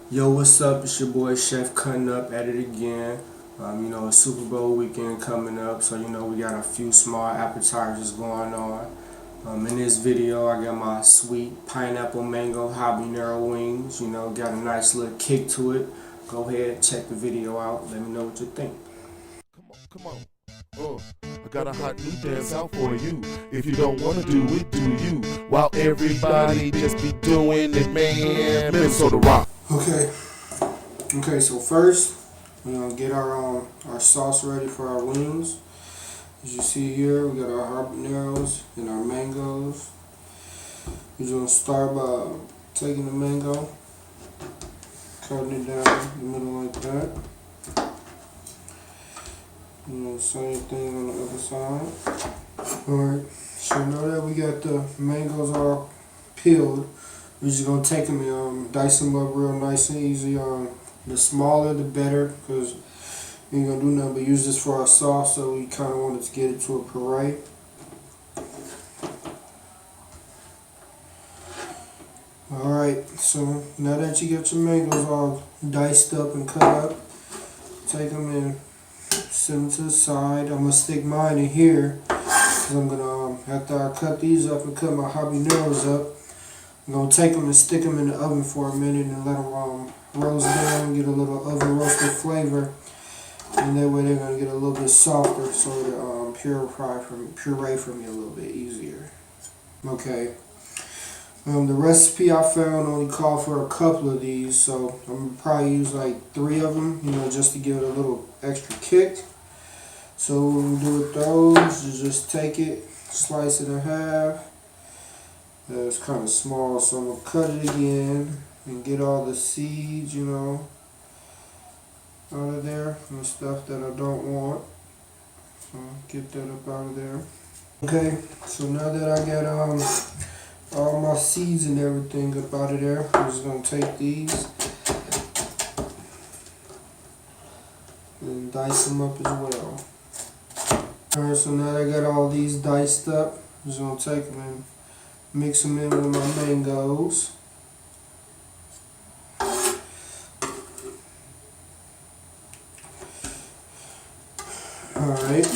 Yo, what's up? It's your boy Chef cutting up at it again. It's Super Bowl weekend coming up, so we got a few small appetizers going on. In this video, I got my sweet pineapple mango habanero wings. Got a nice little kick to it. Go ahead, check the video out. Let me know what you think. Come on. I got a hot new dance out for you. If you don't wanna do it, do you? While everybody just be doing it, man. Minnesota rock. Okay. So first, we're gonna get our sauce ready for our wings. As you see here, we got our habaneros and our mangoes. We're gonna start by taking the mango, cutting it down in the middle like that. Same thing on the other side. Alright, so now that we got the mangoes all peeled, we're just gonna take them and dice them up real nice and easy. The smaller the better, because we ain't gonna do nothing but use this for our sauce, so we kind of wanted to get it to a puree. Alright, so now that you got your mangoes all diced up and cut up, take them and set them to the side. I'm gonna stick mine in here because I'm gonna, after I cut these up and cut my habaneros up, I'm gonna take them and stick them in the oven for a minute and let them roast down, get a little oven roasted flavor, and that way they're gonna get a little bit softer, so it'll puree for me a little bit easier. Okay. The recipe I found only called for a couple of these, so I'm gonna probably use like 3 of them, just to give it a little extra kick. So what we do with those is just take it, slice it in half. It's kind of small, so I'm gonna cut it again and get all the seeds, out of there and the stuff that I don't want. So get that up out of there. Okay, so now that I got all my seeds and everything up out of there, I'm just gonna take these and dice them up as well. Alright, so now that I got all these diced up, I'm just gonna take them and mix them in with my mangoes. Alright.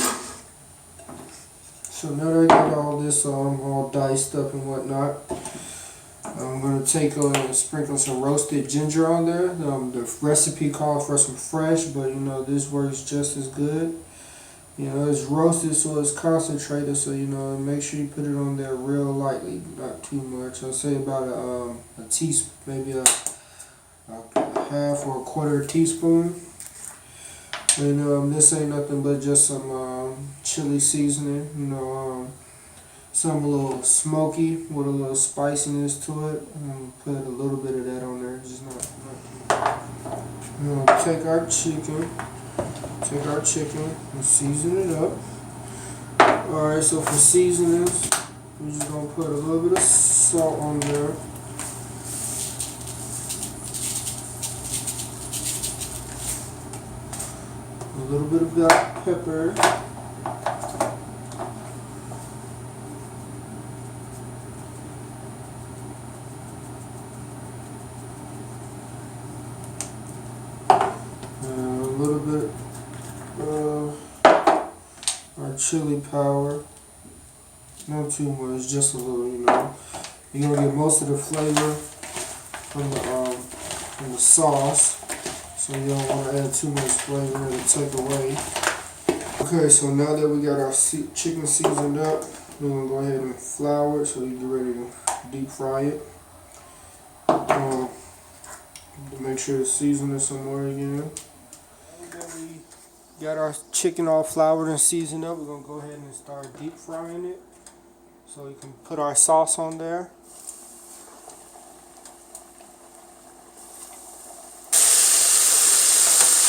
So now that I got all this all diced up and whatnot, I'm going to take and sprinkle some roasted ginger on there. The recipe calls for some fresh, but this works just as good. It's roasted, so it's concentrated, so make sure you put it on there real lightly, not too much. I'll say about a teaspoon, maybe a half or a quarter teaspoon. And this ain't nothing but just some chili seasoning, something a little smoky with a little spiciness to it. Put a little bit of that on there, just not too much. We're gonna take our chicken and season it up. Alright, so for seasonings, we're just gonna put a little bit of salt on there. A little bit of black pepper. A little bit of our chili powder. Not too much, just a little, You're gonna get most of the flavor from the sauce. So you don't want to add too much flavor and take away. Okay, so now that we got our chicken seasoned up, we're going to go ahead and flour it so you get ready to deep fry it. To make sure the seasoning is somewhere again. Now that we got our chicken all floured and seasoned up, we're going to go ahead and start deep frying it. So we can put our sauce on there.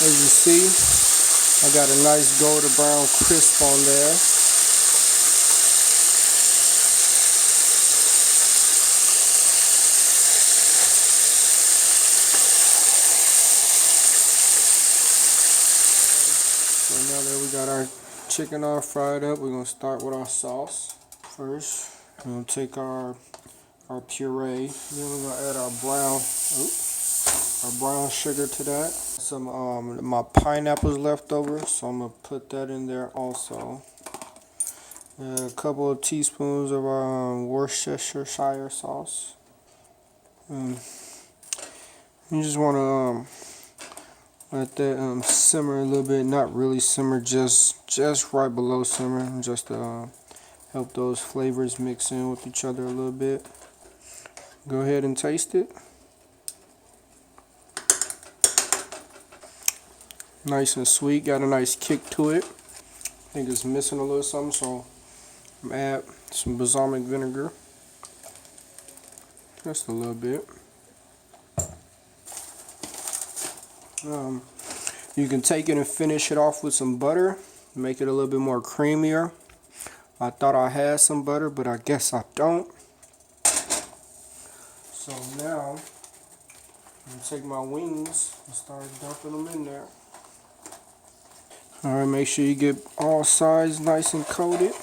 As you see, I got a nice golden brown crisp on there. So now that we got our chicken all fried up, we're going to start with our sauce first. We're going to take our puree, then we're going to add our brown. our brown sugar to that. Some my pineapples left over, so I'm gonna put that in there also. A couple of teaspoons of our Worcestershire sauce. You just want to let that simmer a little bit. Not really simmer, just right below simmer, just to help those flavors mix in with each other a little bit. Go ahead and taste it. Nice and sweet, got a nice kick to it. I think it's missing a little something, so I'm gonna add some balsamic vinegar. Just a little bit. You can take it and finish it off with some butter, make it a little bit more creamier. I thought I had some butter, but I guess I don't. So now, I'm gonna take my wings and start dumping them in there. Alright, make sure you get all sides nice and coated.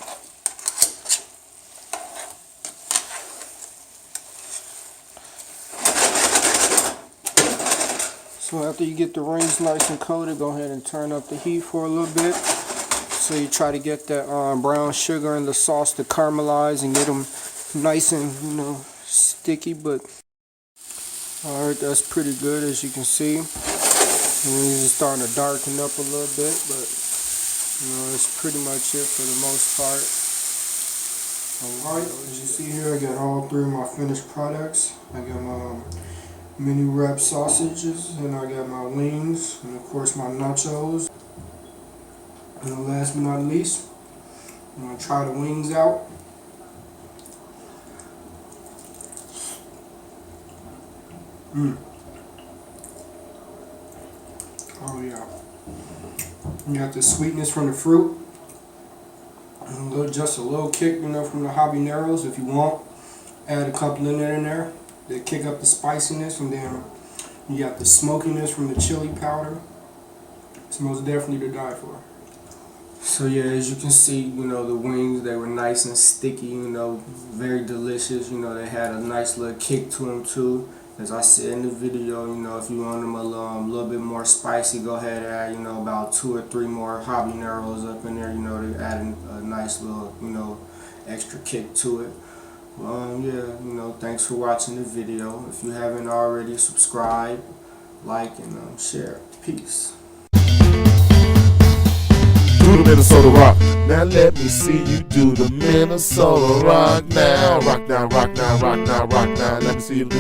So after you get the rings nice and coated, go ahead and turn up the heat for a little bit. So you try to get that brown sugar and the sauce to caramelize and get them nice and, sticky. But alright, that's pretty good, as you can see. And these are starting to darken up a little bit, but that's pretty much it for the most part. Alright, as you see here, I got all three of my finished products. I got my mini wrap sausages, and I got my wings, and of course my nachos. And last but not least, I'm gonna try the wings out. Oh yeah. You got the sweetness from the fruit, and just a little kick, from the habaneros. If you want, add a couple in there. They kick up the spiciness, and then you got the smokiness from the chili powder. It's most definitely to die for. So yeah, as you can see, the wings, they were nice and sticky, very delicious. They had a nice little kick to them too. As I said in the video, if you want them a little bit more spicy, go ahead and add, about 2 or 3 more habaneros up in there, to add a nice little, extra kick to it. Yeah, thanks for watching the video. If you haven't already, subscribe, like, and share. Peace. Do the Minnesota rock. Now let me see you do the Minnesota rock now. Rock now, rock now, rock now, rock now. Let me see you do